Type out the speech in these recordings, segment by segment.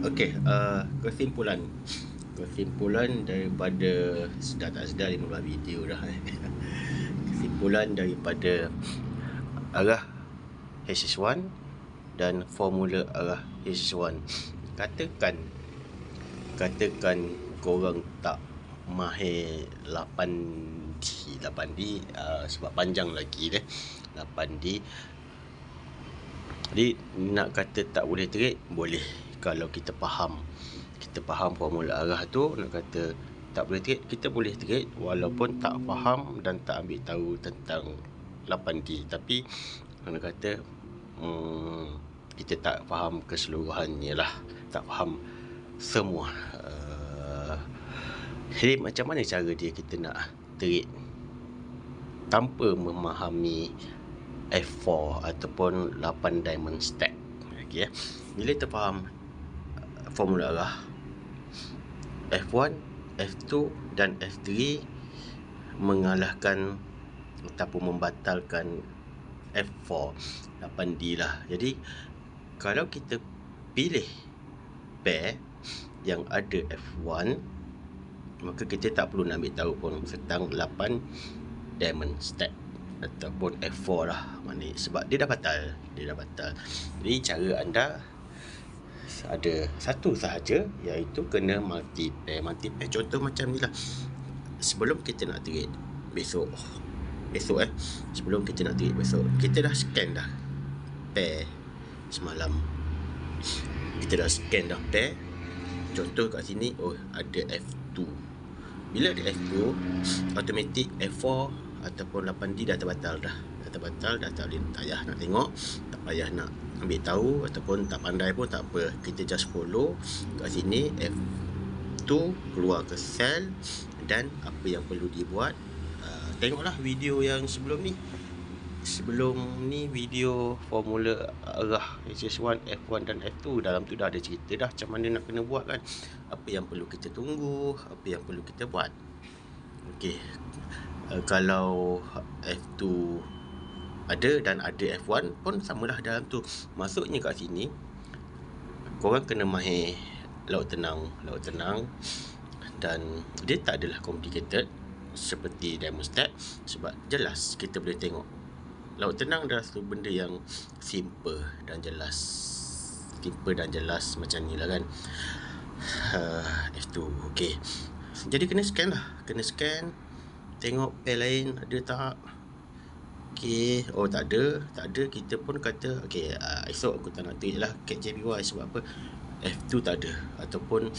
Okey, kesimpulan daripada sedar tak sedar 15 video dah kesimpulan daripada arah HH1 dan formula arah HH1. Katakan korang tak mahir 8D sebab panjang lagi 8D. Jadi nak kata tak boleh trade, boleh kalau kita faham formula arah tu. Nak kata tak boleh trade, kita boleh trade walaupun tak faham dan tak ambil tahu tentang 8D. Tapi nak kata kita tak faham keseluruhannya lah, tak faham semua. Jadi macam mana cara dia kita nak trade tanpa memahami F4 ataupun 8 diamond stack. Okay, bila kita faham formula arah F1, F2 dan F3 mengalahkan ataupun membatalkan F4, 8D lah. Jadi kalau kita pilih pair yang ada F1, maka kita tak perlu nak ambil tahu pun tentang 8 diamond stack ataupun F4 lah, maknanya sebab dia dah batal. Jadi cara anda ada satu sahaja, iaitu kena multi pair. Contoh macam ni lah, sebelum kita nak trade besok sebelum kita nak trade besok, kita dah scan dah pair semalam. Kita dah scan dah pair. Contoh kat sini, ada F2. Bila ada F2, automatik F4 ataupun 8D dah terbatal dah. Tak payah nak tengok, tak payah nak ambil tahu, ataupun tak pandai pun tak apa. Kita just follow kat sini. F2 keluar ke sell, dan apa yang perlu dibuat, tengoklah video yang sebelum ni, video formula arah HH1, F1 dan F2. Dalam tu dah ada cerita dah macam mana nak kena buat kan, apa yang perlu kita tunggu, apa yang perlu kita buat. Okey, kalau F2 ada dan ada F1 pun samalah dalam tu. Maksudnya kat sini korang kena mahir laut tenang, dan dia tak adalah complicated seperti diamond stack, sebab jelas kita boleh tengok. Laut tenang adalah satu benda yang simple dan jelas macam ni lah kan. F2, okey. Jadi kena scan, tengok pair lain ada tak. Okey, tak ada, kita pun kata okey, esok aku tak nak trade lah cat JPY. Sebab apa? F2 tak ada. Ataupun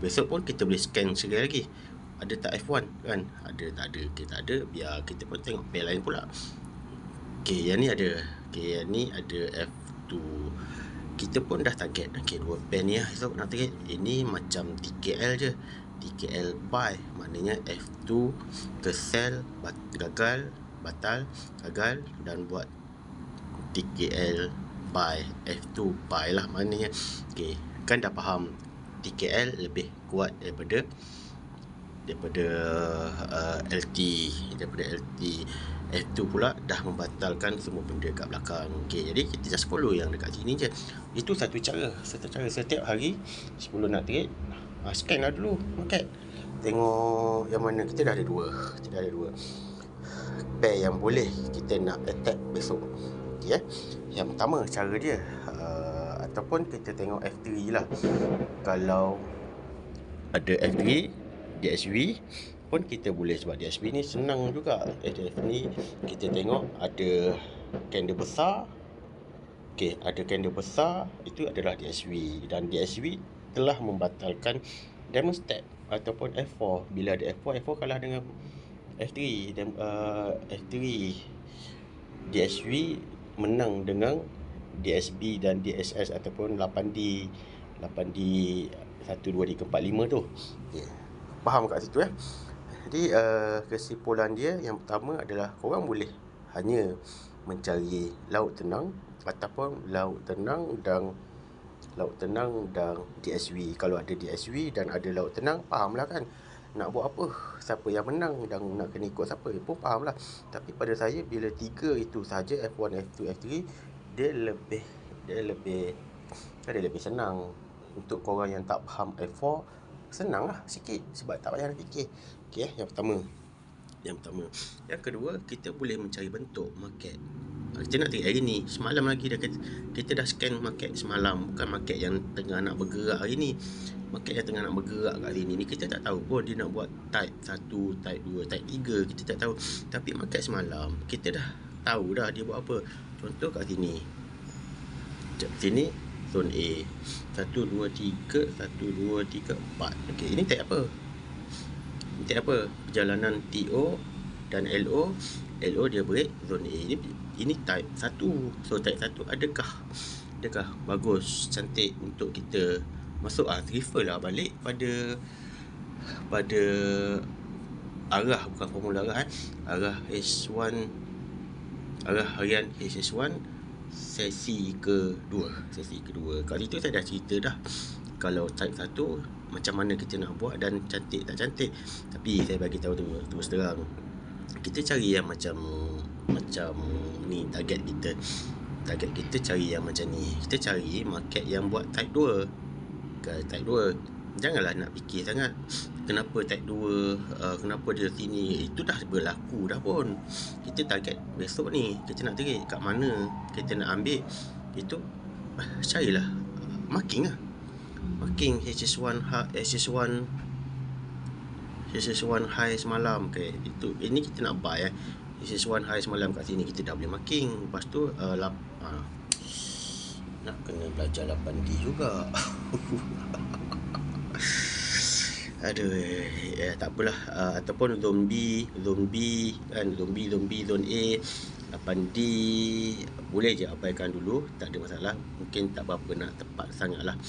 besok pun kita boleh scan sekali lagi, ada tak F1 kan. Ada tak ada, okey tak ada, biar kita pun tengok pair lain pula. Okey, yang ni ada. Okey, yang ni ada F2. Kita pun dah target, okey, dua pair ni lah esok nak trade. Ini macam TKL je, TKL buy, maknanya F2 ke sell, batal, gagal, dan buat TKL buy, F2 buy lah maknanya. Okey, kan dah faham TKL lebih kuat daripada LT. F2 pula dah membatalkan semua benda kat belakang. Okey, jadi kita just follow yang dekat sini je. Itu satu cara. Setiap hari sebelum nak trade, scan lah dulu market, tengok yang mana. Kita dah ada dua pair yang boleh kita nak attack besok. Okay, yang pertama cara dia, ataupun kita tengok F3 lah. Kalau ada F3 DSV pun kita boleh, sebab DSV ni senang juga. DSV ni kita tengok ada candle besar. Okey, ada candle besar, itu adalah DSV, dan DSV telah membatalkan diamond stack ataupun F4. Bila ada F4 kalah dengan F3, dan F3 DSV menang dengan DSB dan DSS ataupun 8D 1, 2, 3, 4, 5 tu. Okay, faham kat situ ya. Jadi kesimpulan dia yang pertama adalah korang boleh hanya mencari laut tenang ataupun laut tenang dan DSV. Kalau ada DSV dan ada laut tenang, fahamlah kan nak buat apa, siapa yang menang dan nak kena ikut siapa pun fahamlah. Tapi pada saya, bila tiga itu saja, F1, F2, F3, dia lebih senang. untuk korang yang tak faham F4, senang lah sikit sebab tak payah nak fikir. Okay, yang pertama. Yang kedua, kita boleh mencari bentuk market. Kita nak tengok hari ni, semalam lagi kita dah scan market semalam, bukan market yang tengah nak bergerak hari ni. Market yang tengah nak bergerak kat hari ni kita tak tahu pun dia nak buat type 1, type 2, type 3, kita tak tahu. Tapi market semalam kita dah tahu dah dia buat apa. Contoh kat sini, zone A 1, 2, 3, 1, 2, 3, 4. Okay, ini type apa? Perjalanan TO dan LO dia break zone A. Ini type 1. So type 1 adakah bagus, cantik untuk kita masuk? Refer lah balik pada arah, bukan formula arah, arah H1, arah harian H1 sesi kedua. Kat situ saya dah cerita dah kalau type 1 macam mana kita nak buat dan cantik tak cantik. Tapi saya bagi tahu terus terang, kita cari yang macam ni. Target kita cari yang macam ni. Kita cari market yang buat type 2. Type 2 janganlah nak fikir sangat kenapa type 2, kenapa dia sini. Itu dah berlaku dah pun. Kita target besok ni, kita nak tarik kat mana kita nak ambil. Itu carilah marking HS1 high semalam. Okay, ini kita nak buy HS1 high semalam kat sini, kita dah boleh marking. Lepas tu nak kena belajar 8D juga. Aduh, tak apalah. Ataupun zone B kan, zone A 8D boleh je abaikan dulu, tak ada masalah. Mungkin tak berapa nak tepat sangat lah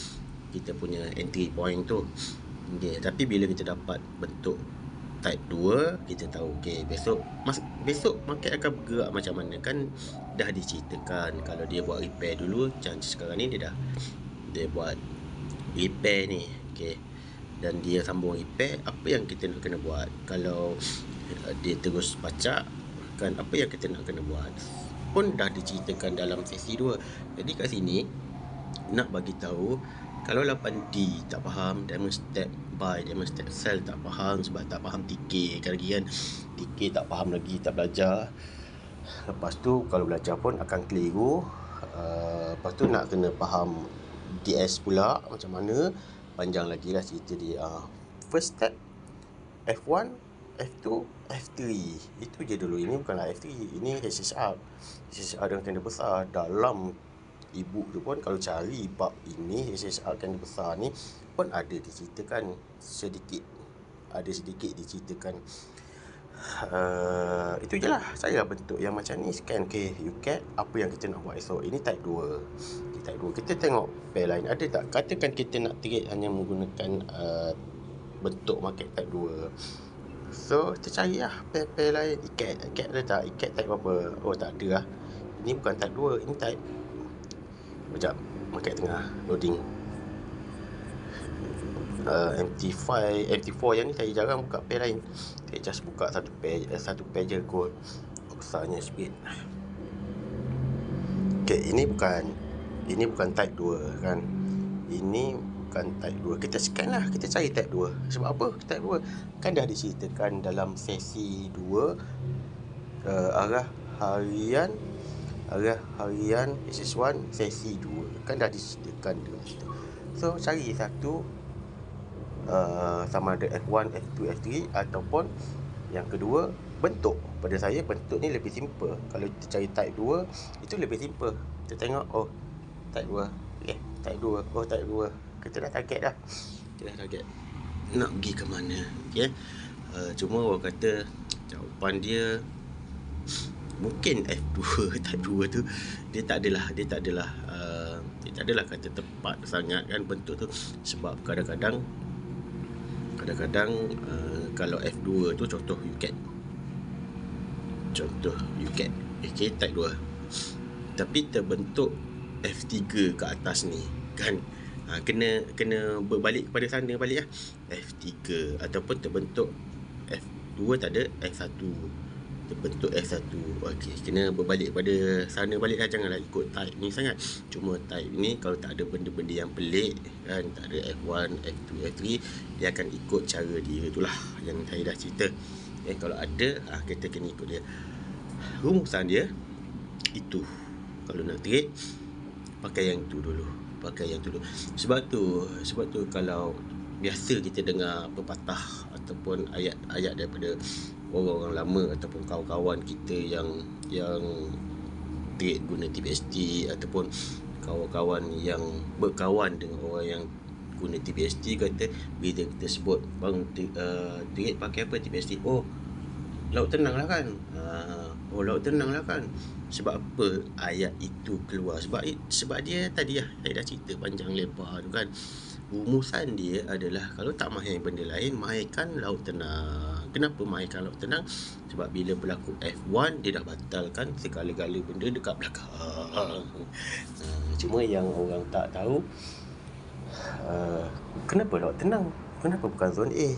kita punya entry point tu. Okay, tapi bila kita dapat bentuk type 2, kita tahu okay, besok market akan bergerak macam mana. Kan dah diceritakan kalau dia buat repair dulu. Macam sekarang ni dia buat repair ni, okay, dan dia sambung repair. Apa yang kita nak kena buat? Kalau dia terus pacak kan, apa yang kita nak kena buat pun dah diceritakan dalam sesi 2. Jadi kat sini nak bagi tahu, kalau 8D tak faham, diamond step buy, diamond step sell tak faham sebab tak faham TK kan lagi kan. TK tak faham lagi, tak belajar. Lepas tu kalau belajar pun akan keliru. Lepas tu nak kena faham DS pula macam mana. Panjang lagi lah cerita dia. First step F1, F2, F3. Itu je dulu. Ini bukanlah F3, ini HSR dengan candle besar. Dalam ibu tu pun kalau cari bab ini, HSR candle besar ni pun ada diceritakan sedikit diceritakan. Itu je lah. Saya bentuk yang macam ni, scan. Okay, you get apa yang kita nak buat esok. Ini type 2. Kita tengok pair lain ada tak. Katakan kita nak trade hanya menggunakan bentuk market type 2. So kita cari lah pair lain. Ikat ada tak? Ikat type apa? Oh, tak ada lah. Ini bukan type 2, ini type. Sekejap, market tengah loading. MT4 yang ni saya jarang buka pair lain. Saya just buka satu pair je kot. Besarnya speed. Okay, ini bukan type 2 kan. Ini bukan type 2. Kita scan lah, kita cari type 2. Sebab apa type 2? Kan dah diceritakan dalam sesi 2, arah harian SS1 sesi 2. Kan dah diceritakan dalam situ. So cari satu, sama ada F1, F2, F3 ataupun yang kedua bentuk. Pada saya bentuk ni lebih simple. Kalau kita cari type 2 itu lebih simple. Kita tengok, oh type 2. Okay, type 2. Oh type 2. Kita dah target dah. Nak pergi ke mana. Okay. Cuma orang kata jawapan dia mungkin F2 type 2 tu dia tak adalah kata tepat sangat kan bentuk tu. Sebab kadang-kadang kalau F2 tu contoh UCAT okay, type 2 tapi terbentuk F3 ke atas ni kan. Kena berbalik kepada sana balik lah. F3 ataupun terbentuk F2 tak ada, F1 terbentuk F1. Okey, kena berbalik pada sana balik lah, janganlah ikut type ni sangat. Cuma type ni kalau tak ada benda-benda yang pelik kan, tak ada F1, F2, F3, dia akan ikut cara dia itulah yang saya dah cerita. Kalau ada kita kena ikut dia. Rumusan dia itu. Kalau nak trade, pakai yang tu dulu. Sebab tu kalau biasa kita dengar pepatah ataupun ayat-ayat daripada orang-orang lama ataupun kawan-kawan kita yang trade guna TBST, ataupun kawan-kawan yang berkawan dengan orang yang guna TBST, kata bila kita sebut bang trade pakai apa TBST, laut tenang lah kan. Laut tenang lah kan. Sebab apa ayat itu keluar? Sebab dia tadi saya dah cerita panjang lebar tu kan. Rumusan dia adalah kalau tak mahir benda lain, mahirkan laut tenang. Kenapa mahirkan laut tenang? Sebab bila berlaku F1, dia dah batalkan segala-gala benda dekat belakang. Cuma yang orang tak tahu, kenapa laut tenang? Kenapa bukan zone A?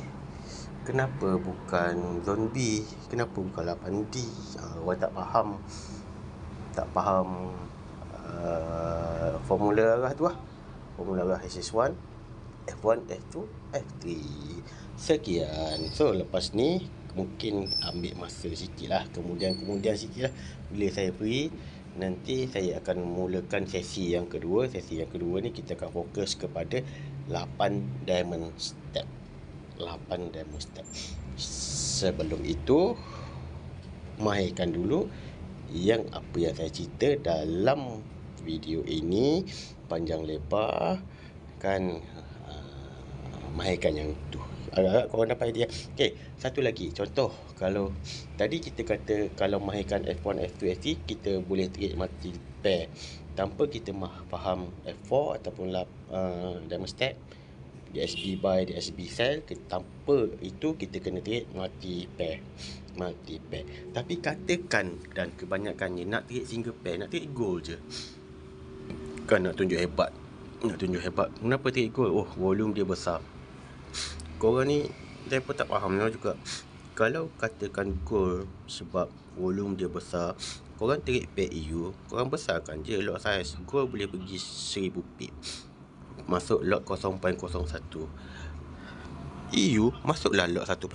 Kenapa bukan zone B? Kenapa bukan 8D? Orang tak faham formula arah tu lah. Formula arah SS1, F1, F2, F3. Sekian. So lepas ni mungkin ambil masa sikit lah, kemudian sikit lah. Bila saya free, nanti saya akan mulakan sesi yang kedua. Sesi yang kedua ni kita akan fokus kepada 8 diamond step. Sebelum itu, mahirkan dulu yang apa yang saya cerita dalam video ini panjang lebar kan. Mahirkan yang tu, agak-agak korang dapat idea. Okey, satu lagi contoh. Kalau tadi kita kata kalau mahirkan F1, F2, F3, kita boleh trade mati pair tanpa kita faham F4 ataupun diamond step, DSB buy, DSB sell. Tanpa itu kita kena trade mati pair. Tapi katakan, dan kebanyakannya nak trade single pair, nak trade gold je kan, nak tunjuk hebat. Kenapa trade gold? Volume dia besar. Korang ni saya pun tak faham juga. Kalau katakan gold sebab volume dia besar, korang trade pair EU, korang besarkan je lot size. Gold boleh pergi 1000 pip, masuk lot 0.01. EU masuklah lot 1.0.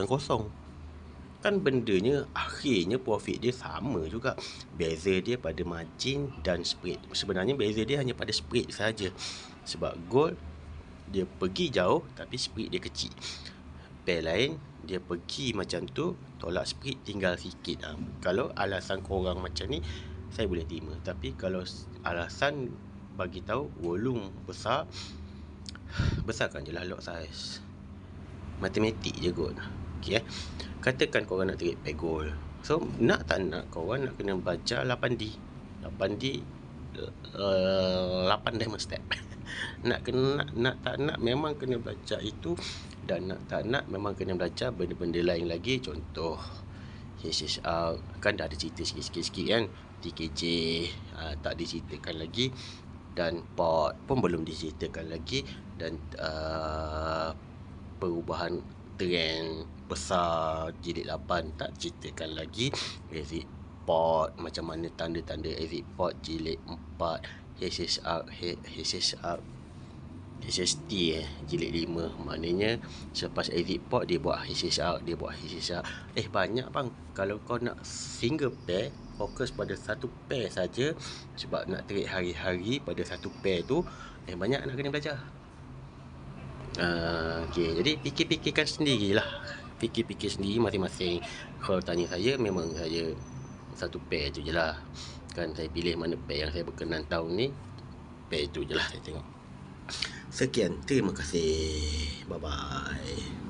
Kan bendanya akhirnya profit dia sama juga. Beza dia pada margin dan spread. Sebenarnya beza dia hanya pada spread saja. Sebab gold dia pergi jauh tapi spread dia kecil. Pair lain dia pergi macam tu, tolak spread tinggal sikit. Kalau alasan korang macam ni, saya boleh terima. Tapi kalau alasan bagi tahu volume besar, besarkan je lah lot size. Matematik je kot. Okay, katakan korang nak trade pair gold. So nak tak nak, korang nak kena belajar 8D 8 diamond step. nak tak nak memang kena belajar itu. Dan nak tak nak memang kena belajar benda-benda lain lagi. Contoh HSR kan dah ada cerita sikit-sikit kan. TKJ tak diceritakan lagi. Dan pot pun belum diceritakan lagi. Dan perubahan trend besar jilid 8 tak ceritakan lagi. Exit pot, macam mana tanda-tanda exit pot jilid 4. HST jilid 5. Maknanya selepas exit pot dia buat HSR. Banyak bang. Kalau kau nak single pair, fokus pada satu pair saja. Sebab nak trade hari-hari pada satu pair tu, banyak nak kena belajar. Okay, jadi fikir-fikirkan sendirilah. Fikir-fikir sendiri masing-masing. Kalau tanya saya, memang saya satu pair tu je lah kan. Saya pilih mana pair yang saya berkenan tahun ni, pair tu je lah saya tengok. Sekian, terima kasih. Bye-bye.